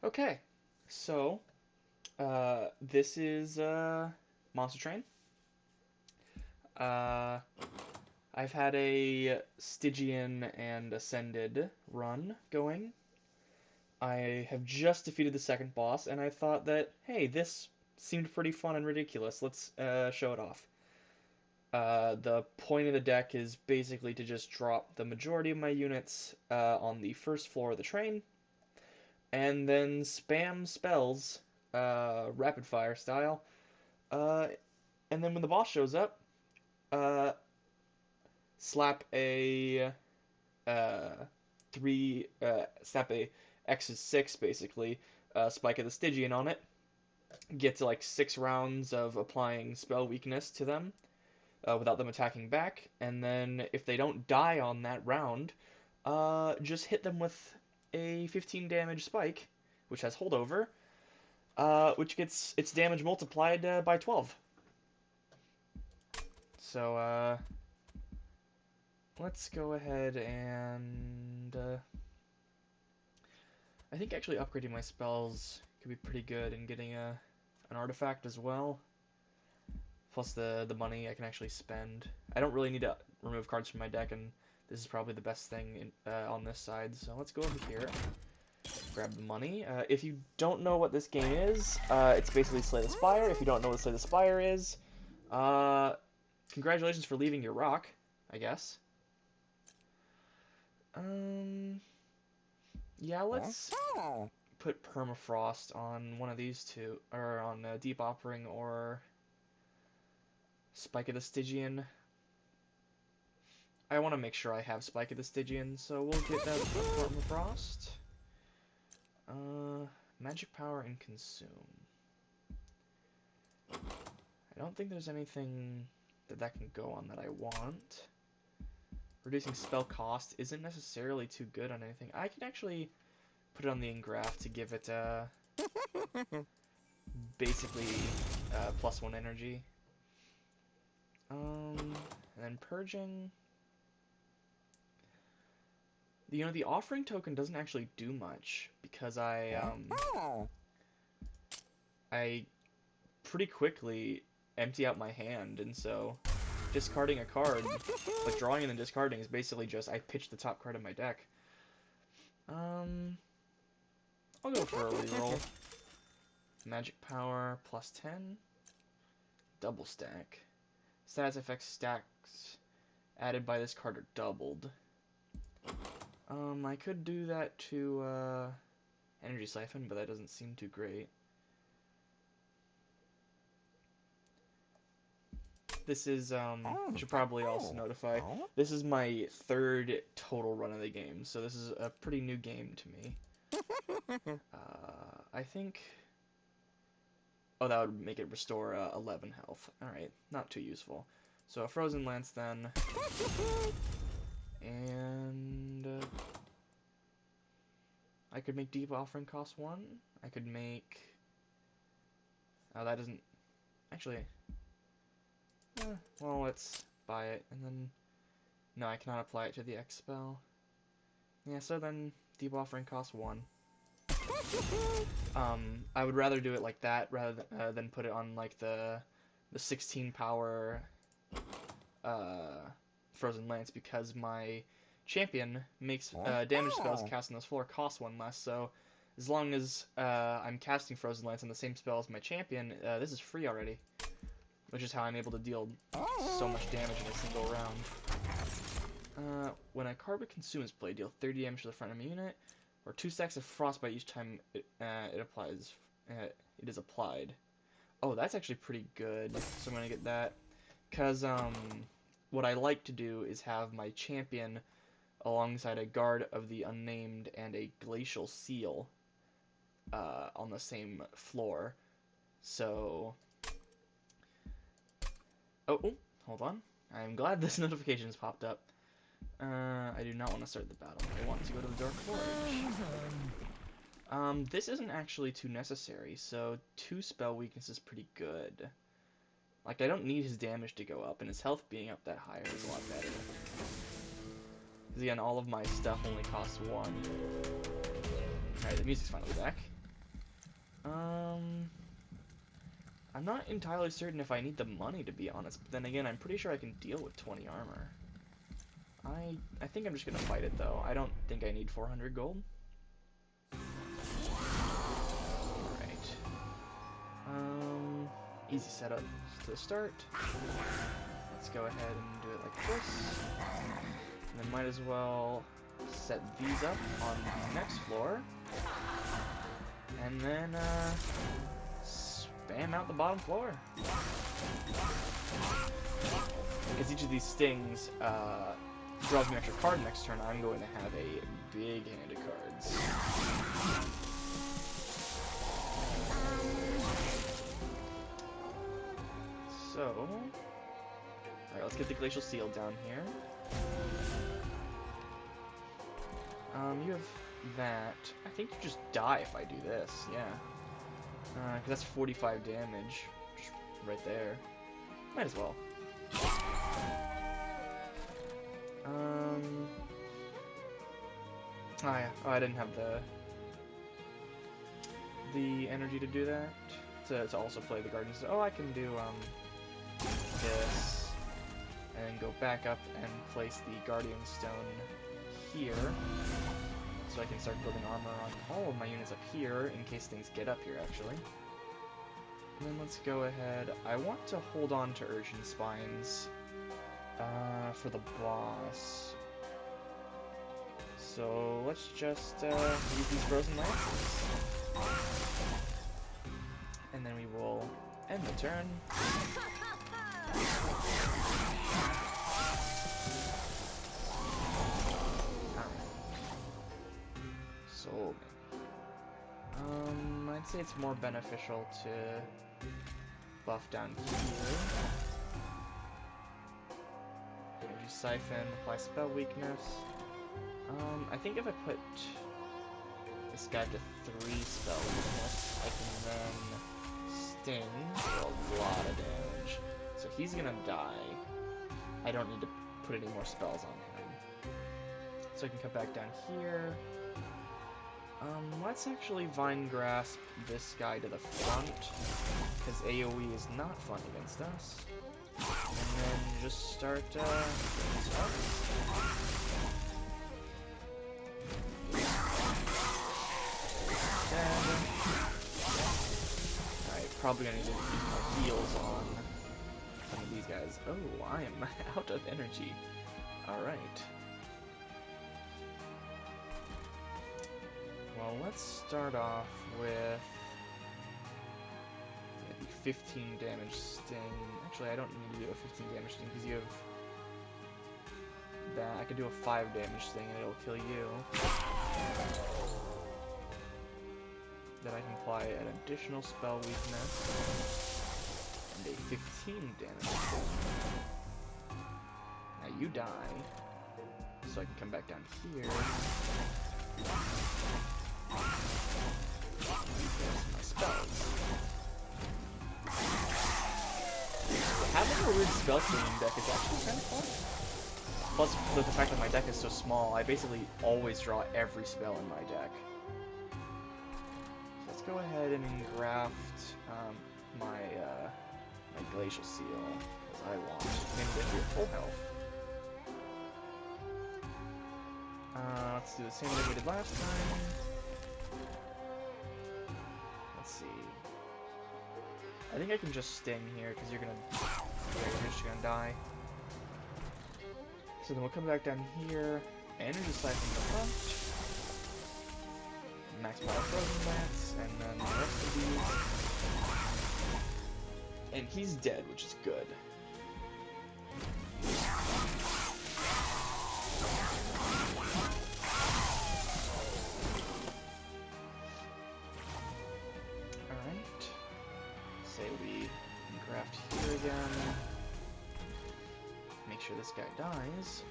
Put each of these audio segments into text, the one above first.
Okay, so this is Monster Train. Uh, I've had a Stygian and Ascended run going. I have just defeated the second boss, and I thought that, hey, this seemed pretty fun and ridiculous. Let's show it off. The point of the deck is basically to just drop the majority of my units on the first floor of the train, and then spam spells, rapid fire style. Uh, and then when the boss shows up, uh, slap a uh, slap a X6 basically, spike of the Stygian on it. Get to like 6 rounds of applying spell weakness to them without them attacking back, and then if they don't die on that round, just hit them with a 15 damage spike, which has holdover, which gets its damage multiplied by 12. So let's go ahead and I think actually upgrading my spells could be pretty good and getting an artifact as well. Plus the money I can actually spend. I don't really need to remove cards from my deck, and this is probably the best thing on this side. So let's go over here, grab the money. If you don't know what this game is, it's basically Slay the Spire. If you don't know what Slay the Spire is, uh, congratulations for leaving your rock, I guess. Um, yeah, let's put Permafrost on one of these two, or on Deep Offering or Spike of the Stygian. I want to make sure I have Spike of the Stygian, so we'll get that Permafrost. Uh, Magic Power and Consume. I don't think there's anything that can go on that I want. Reducing spell cost isn't necessarily too good on anything. I can actually put it on the Engraft to give it basically +1 energy. And then Purging. The offering token doesn't actually do much because I pretty quickly empty out my hand, and so discarding a card, like drawing and then discarding, is basically just I pitch the top card of my deck. Um, I'll go for a reroll. Magic power +10, double stack. Status effects stacks added by this card are doubled. I could do that to Energy Siphon, but that doesn't seem too great. This is, should probably also notify, this is my third total run of the game, so this is a pretty new game to me. I think, oh, that would make it restore 11 health. Alright, not too useful. So a Frozen Lance then, and I could make Deep Offering cost 1. I could make, oh, that doesn't, actually, well, let's buy it, and then, no, I cannot apply it to the X spell. Yeah, so then Deep Offering costs 1. I would rather do it like that rather than put it on like the 16 power uh, Frozen Lance, because my champion makes damage spells cast on this floor cost 1 less. So as long as I'm casting Frozen Lance on the same spell as my champion, this is free already, which is how I'm able to deal so much damage in a single round. When a card with Consume is played, deal 30 damage to the front of a unit, or 2 stacks of Frostbite each time it is applied. Oh, that's actually pretty good. So I'm gonna get that, cause what I like to do is have my champion alongside a Guard of the Unnamed and a Glacial Seal on the same floor. So, oh, hold on. I'm glad this notification has popped up. I do not want to start the battle. I want to go to the Dark Forge. This isn't actually too necessary, so 2 spell weakness is pretty good. Like, I don't need his damage to go up, and his health being up that higher is a lot better. Because again, all of my stuff only costs 1. Alright, the music's finally back. Um, I'm not entirely certain if I need the money, to be honest, but then again, I'm pretty sure I can deal with 20 armor. I think I'm just gonna fight it, though. I don't think I need 400 gold. Alright. Easy setup to start. Let's go ahead and do it like this. And then might as well set these up on the next floor. And then, spam out the bottom floor. Because each of these stings, draws me an extra card next turn, I'm going to have a big hand of cards. So, alright, let's get the Glacial Seal down here. You have that. I think you just die if I do this, yeah. Because that's 45 damage, just right there. Might as well. Oh yeah, oh I didn't have the energy to do that. To also play the Guardian Stone. Oh, I can do, this. And then go back up and place the Guardian Stone here. So I can start building armor on all of my units up here, in case things get up here, actually. And then let's go ahead. I want to hold on to Urchin Spines for the boss. So let's just use these Frozen Lances. And then we will end the turn. So I'd say it's more beneficial to buff down here. Energy Siphon, apply spell weakness. I think if I put this guy to 3 spell weakness, I can then sting for a lot of damage. So he's gonna die. I don't need to put any more spells on him. So I can come back down here. Let's actually Vine Grasp this guy to the front, because AoE is not fun against us. And then just start, Alright, probably gonna need to keep my heals on some of these guys. Oh, I am out of energy. Alright. Well, let's start off with the 15 damage sting. Actually, I don't need to do a 15 damage sting because you have that. I could do a 5 damage sting and it'll kill you. Then I can apply an additional spell weakness and a 15 damage sting. Now you die, so I can come back down here. There's my spells. Having a weird spell swinging deck is actually kind of fun. Plus, the fact that my deck is so small, I basically always draw every spell in my deck. So let's go ahead and engraft my Glacial Seal, because I want him to be at full health. Let's do the same thing we did last time. Let's see. I think I can just sting here, because you're just gonna die. So then we'll come back down here, Energy Siphon in the front, Max Power Frozen Lance, and then the rest of these. And he's dead, which is good. Alright. Say we graft here again. Make sure this guy dies.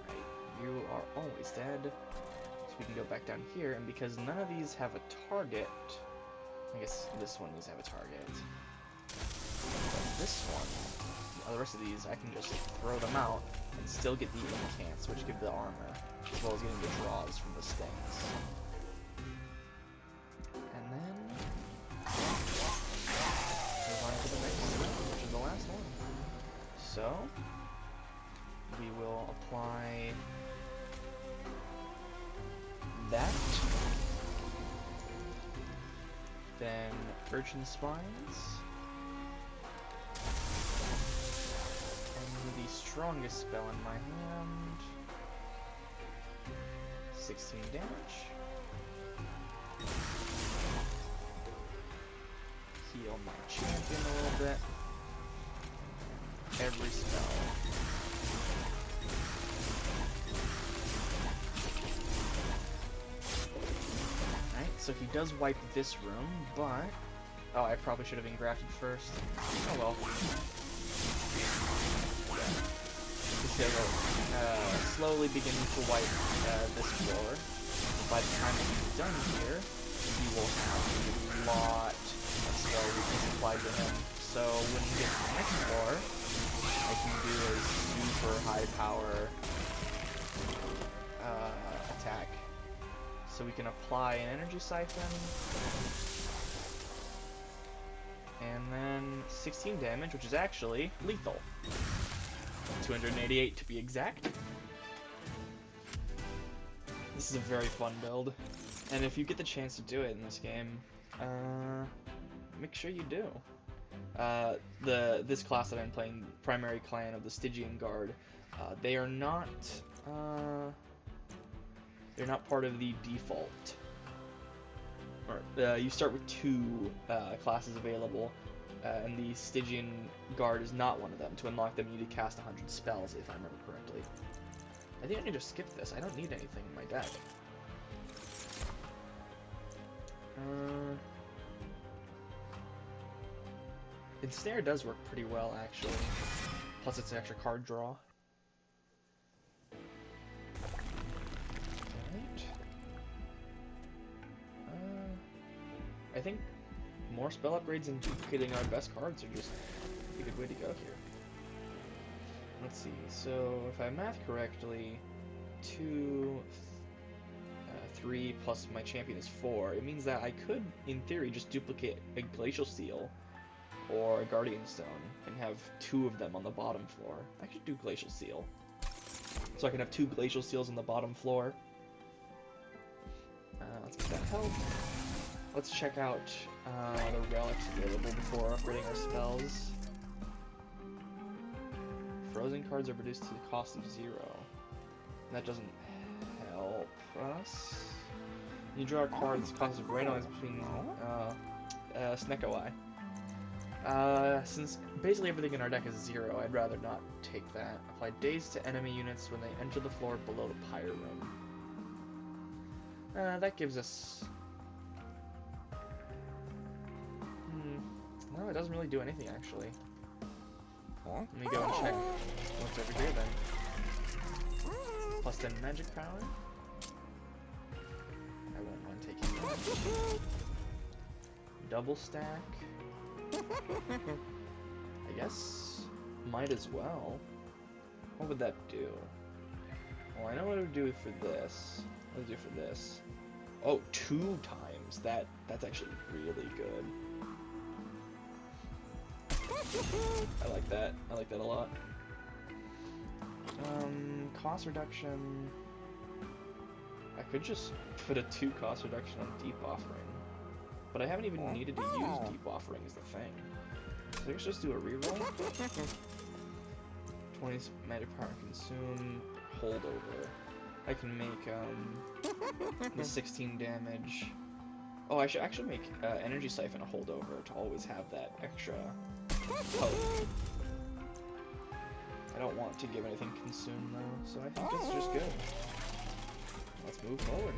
Right, you are always dead. So we can go back down here, and because none of these have a target, I guess this one needs to have a target. But this one the rest of these, I can just throw them out and still get the incants, which give the armor, as well as getting the draws from the stings. And then move on to the next one, which is the last one. So we will apply that. Then Urchin Spines. And the strongest spell in my hand. 16 damage. Heal my champion a little bit. Every spell. Alright, so he does wipe this room, but... Oh, I probably should have been grafted first. Oh well. He'll slowly begin to wipe this floor. By the time that he's done here, he will have a lot of spell weakness applied to him. So when he gets to the next floor, I can do a super high power attack. So we can apply an energy siphon, and then 16 damage, which is actually lethal. 288 to be exact. This is a very fun build, and if you get the chance to do it in this game, make sure you do. This class that I'm playing, Primary Clan of the Stygian Guard, they are not they're not part of the default. Or you start with 2 classes available, and the Stygian Guard is not one of them. To unlock them, you need to cast 100 spells, if I remember correctly. I think I need to skip this. I don't need anything in my deck. Ensnare does work pretty well, actually. Plus it's an extra card draw. Alright. I think more spell upgrades and duplicating our best cards are just a good way to go here. Let's see, so if I math correctly, 3 plus my champion is 4. It means that I could, in theory, just duplicate a Glacial Seal or a Guardian Stone and have 2 of them on the bottom floor. I should do Glacial Seal. So I can have 2 Glacial Seals on the bottom floor. Let's get that health. Let's check out the relics available before upgrading our spells. Frozen cards are reduced to the cost of 0. That doesn't help us. You draw a card that's cost of randomize between Snecko Eye. Since basically everything in our deck is 0, I'd rather not take that. Apply daze to enemy units when they enter the floor below the Pyre Room. That gives us... No, it doesn't really do anything, actually. Let me go and check what's over here, then. Plus 10 magic power. I won't mind taking that. Double stack. I guess might as well. What would that do? Well, I know what it would do for this. What would it do for this? Oh, 2 times. That's actually really good. I like that. I like that a lot. Cost reduction. I could just put a 2 cost reduction on Deep Offering. But I haven't even needed to use Deep Offering as the thing. So I guess just do a reroll. 20 magic power consume, holdover. I can make the 16 damage. Oh, I should actually make Energy Siphon a holdover to always have that extra poke. I don't want to give anything consumed though, so I think it's just good. Let's move forward.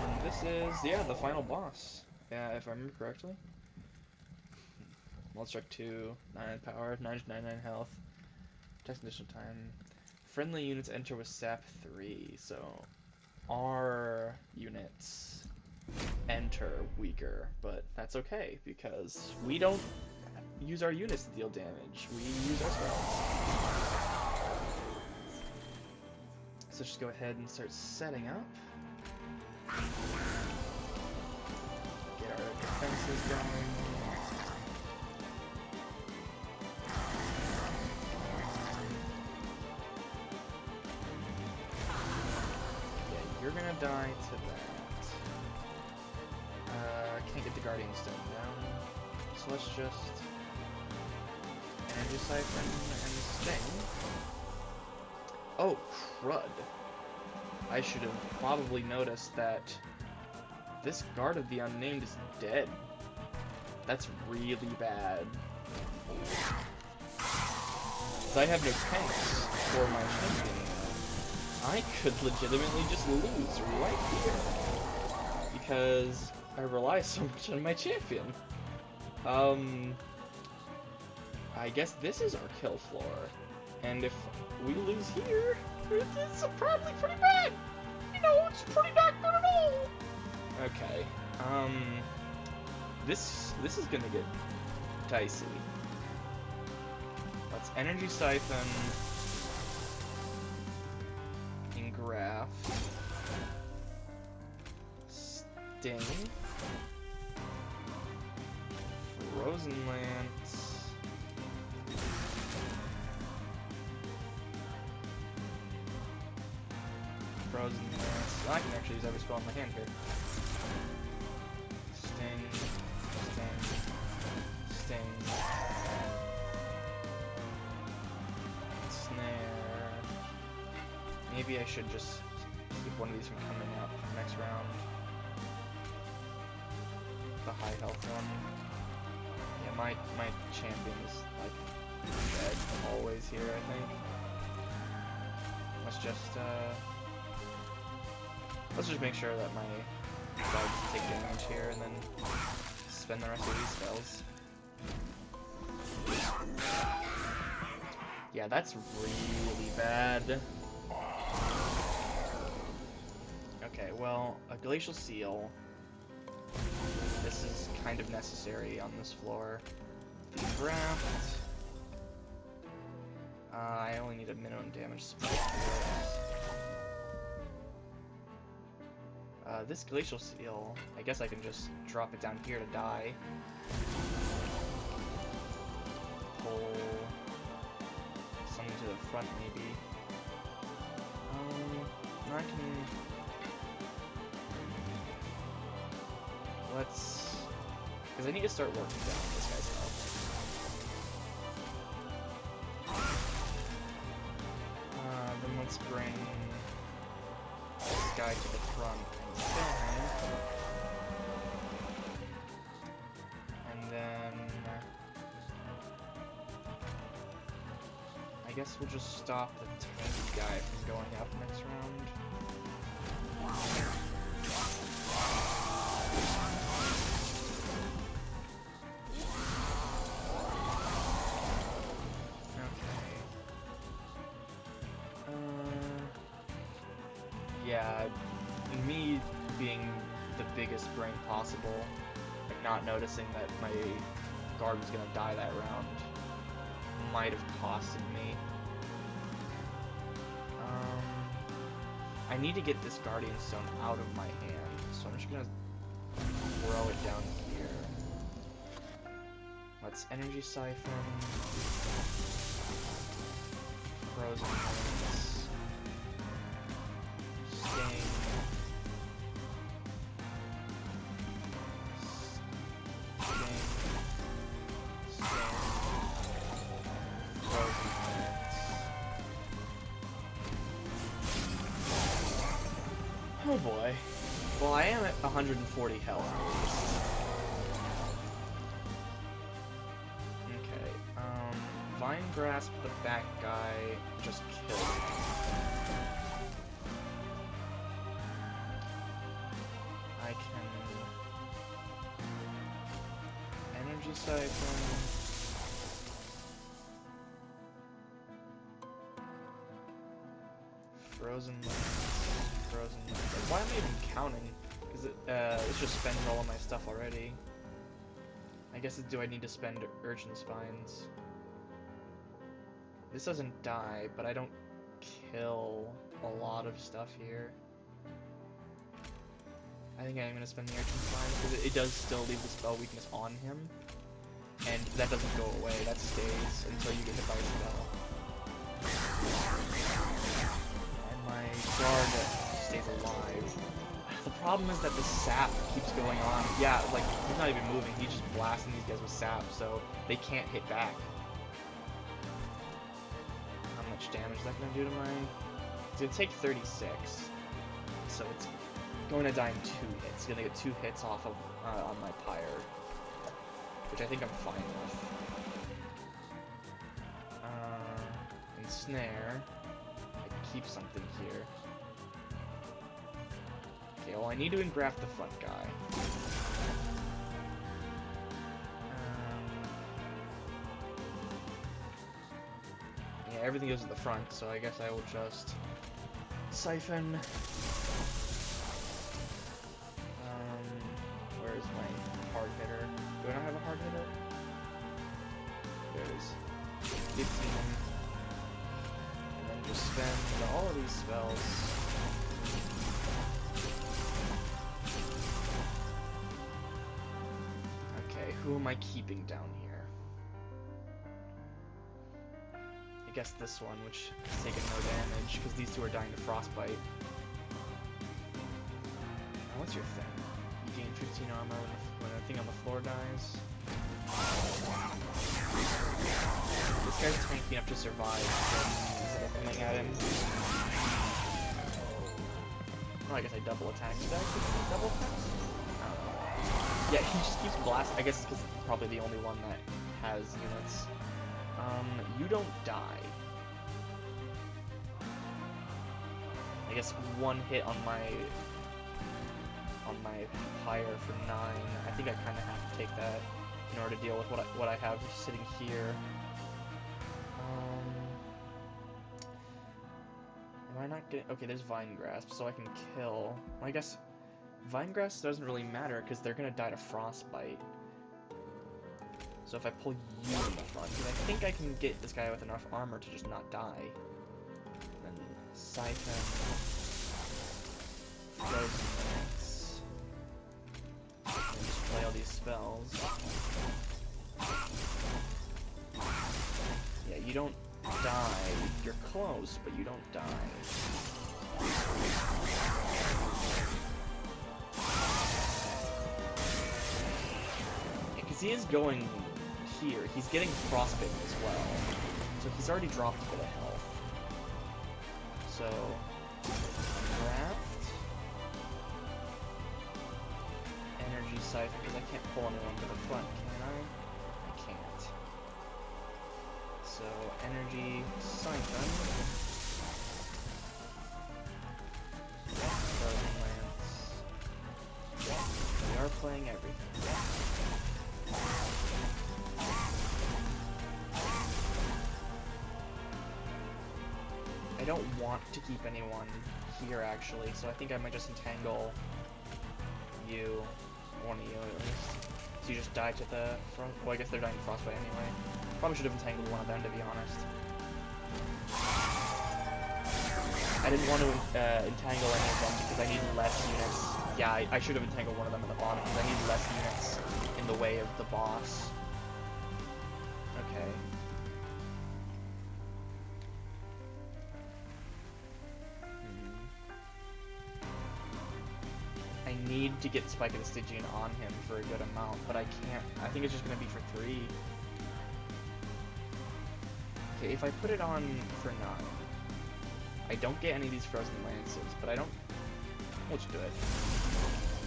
And this is, yeah, the final boss. Yeah, if I remember correctly. Strike 2, 9 power, 999 health. Text additional time. Friendly units enter with sap 3, so our units enter weaker, but that's okay because we don't use our units to deal damage. We use our spells. So just go ahead and start setting up. Get our defenses going. Yeah, you're gonna die to that. Can't get the Guardian Stone down. So let's just Energy Siphon and Sting. Oh, crud. I should have probably noticed that this Guard of the Unnamed is dead. That's really bad. So I have no tanks for my champion now. I could legitimately just lose right here. Because I rely so much on my champion. I guess this is our kill floor. And if we lose here, it's probably pretty bad. You know, it's pretty not good at all. Okay. This is gonna get dicey. Let's Energy Siphon, Engraft, Sting, Frozen Lance, Frozen Lance. I can actually use every spell in my hand here. Sting, Sting, Sting, Snare. Maybe I should just keep one of these from coming up next round. The high health one. Yeah, my champion is like dead always here, I think. Let's just make sure that my guard doesn't take damage here, and then spend the rest of these spells. Yeah, that's really bad. Okay, well, a Glacial Seal. This is kind of necessary on this floor. The Graft. I only need a minimum damage spell for this. This Glacial Seal, I guess I can just drop it down here to die. Pull something to the front, maybe. I can... Let's... Because I need to start working down this guy's health. Then let's bring this guy to the front and kill him. And then... I guess we'll just stop the tanky guy from going up next round. Yeah, me being the biggest brain possible, and not noticing that my guard was gonna die that round, might have costed me. I need to get this Guardian Stone out of my hand, so I'm just gonna throw it down here. Let's Energy Siphon, Frozen Lance, Sting, Frozen Lance. Oh boy. Well, I am at 140 health at least. Okay, Vine Grasp the back guy, just kill him. I can... Energy Siphon... Frozen Lance... Frozen Lance... Why am I even counting? Because it just spends all of my stuff already. I guess do I need to spend Urchin Spines? This doesn't die, but I don't kill a lot of stuff here. I think I'm gonna spend the Urchin Spines because it does still leave the spell weakness on him, and that doesn't go away. That stays until you get hit by a spell. And my guard stays alive. The problem is that the sap keeps going on. Yeah, like, he's not even moving. He's just blasting these guys with sap, so they can't hit back. How much damage is that going to do to my... It's going to take 36. So it's going to die in 2 hits. It's going to get 2 hits off of on my pyre, which I think I'm fine with. Ensnare. I can keep something here. Okay, well, I need to engraft the front guy. Yeah, everything goes to the front, so I guess I will just siphon. Where's my hard hitter? Do I not have a hard hitter? There's 15. And then just spend all of these spells. Who am I keeping down here? I guess this one, which is taking no damage, because these two are dying to frostbite. Now, what's your thing? You gain 15 armor when a thing on the floor dies. This guy's tanky enough to survive, so instead of coming at him... Oh, I guess I double attack. Did I actually double attack? Yeah, he just keeps blasting. I guess because it's probably the only one that has units. You don't die. I guess 1 hit on my pyre for 9. I think I kind of have to take that in order to deal with what I have sitting here. Am I not getting... Okay, there's Vine Grasp, so I can kill... Well, I guess... Vine Grasp doesn't really matter, because they're going to die to Frostbite. So if I pull you in the front, because I think I can get this guy with enough armor to just not die. Then Siphon. Frozen Lance. And just play all these spells. Yeah, you don't die. You're close, but you don't die. Because he is going here. He's getting frostbitten as well. So he's already dropped a bit of health. So, draft. Energy Siphon, because I can't pull anyone to the front, can I? I can't. So, Energy Siphon. Frozen Lance. We are playing everything. I don't want to keep anyone here, actually, so I think I might just entangle you. One of you, at least. So you just die to the front. Well, I guess they're dying to frostbite anyway. Probably should have entangled one of them, to be honest. I didn't want to entangle any of them because I need less units. Yeah, I should have entangled one of them at the bottom because I need less units in the way of the boss. Okay. I need to get Spike of the Stygian on him for a good amount, but I can't. I think it's just going to be for 3. Okay, if I put it on for 9, I don't get any of these Frozen Lances, but I don't... We'll just do it.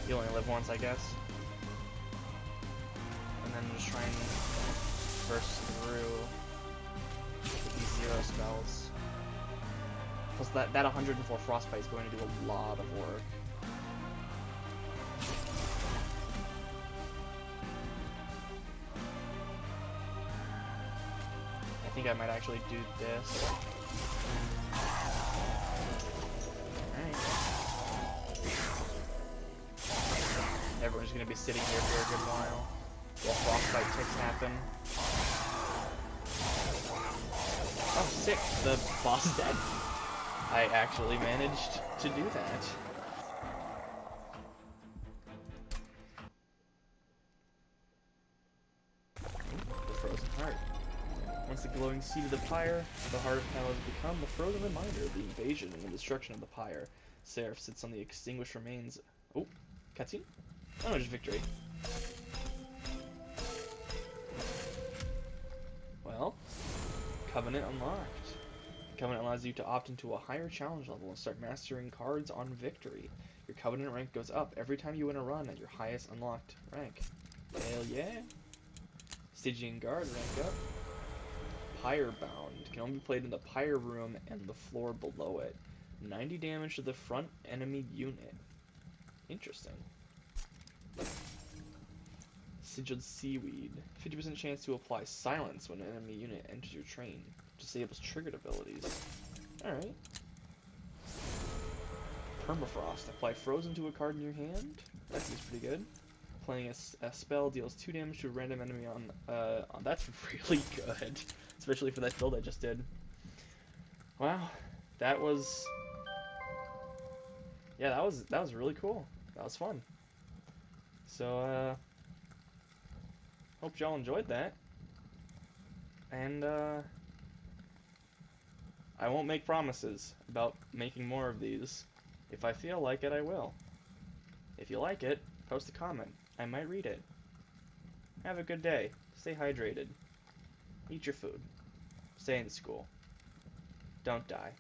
You only live once, I guess. And then just try and burst through with these 0 spells. Plus that 104 Frostbite is going to do a lot of work. I think I might actually do this. Alright. Everyone's gonna be sitting here for a good while. while frostbite ticks happen. Oh, sick! The boss is dead. I actually managed to do that. The frozen heart. Once the glowing seed of the pyre, the heart of Hell has become the frozen reminder of the invasion and the destruction of the pyre. Seraph sits on the extinguished remains. Oh, cutscene? Oh, just victory. Well, Covenant unlocked. Covenant allows you to opt into a higher challenge level and start mastering cards on victory. Your Covenant rank goes up every time you win a run at your highest unlocked rank. Hell yeah! Stygian Guard rank up. Pyre Bound can only be played in the Pyre room and the floor below it. 90 damage to the front enemy unit. Interesting. Sigiled Seaweed. 50% chance to apply silence when an enemy unit enters your train. Disables triggered abilities. Alright. Permafrost. Apply frozen to a card in your hand. That seems pretty good. Playing a spell deals 2 damage to a random enemy on that's really good. Especially for that build I just did. Wow. That was... Yeah, that was really cool. That was fun. So, hope y'all enjoyed that. And, I won't make promises about making more of these. If I feel like it, I will. If you like it, post a comment. I might read it. Have a good day. Stay hydrated. Eat your food. Stay in school. Don't die.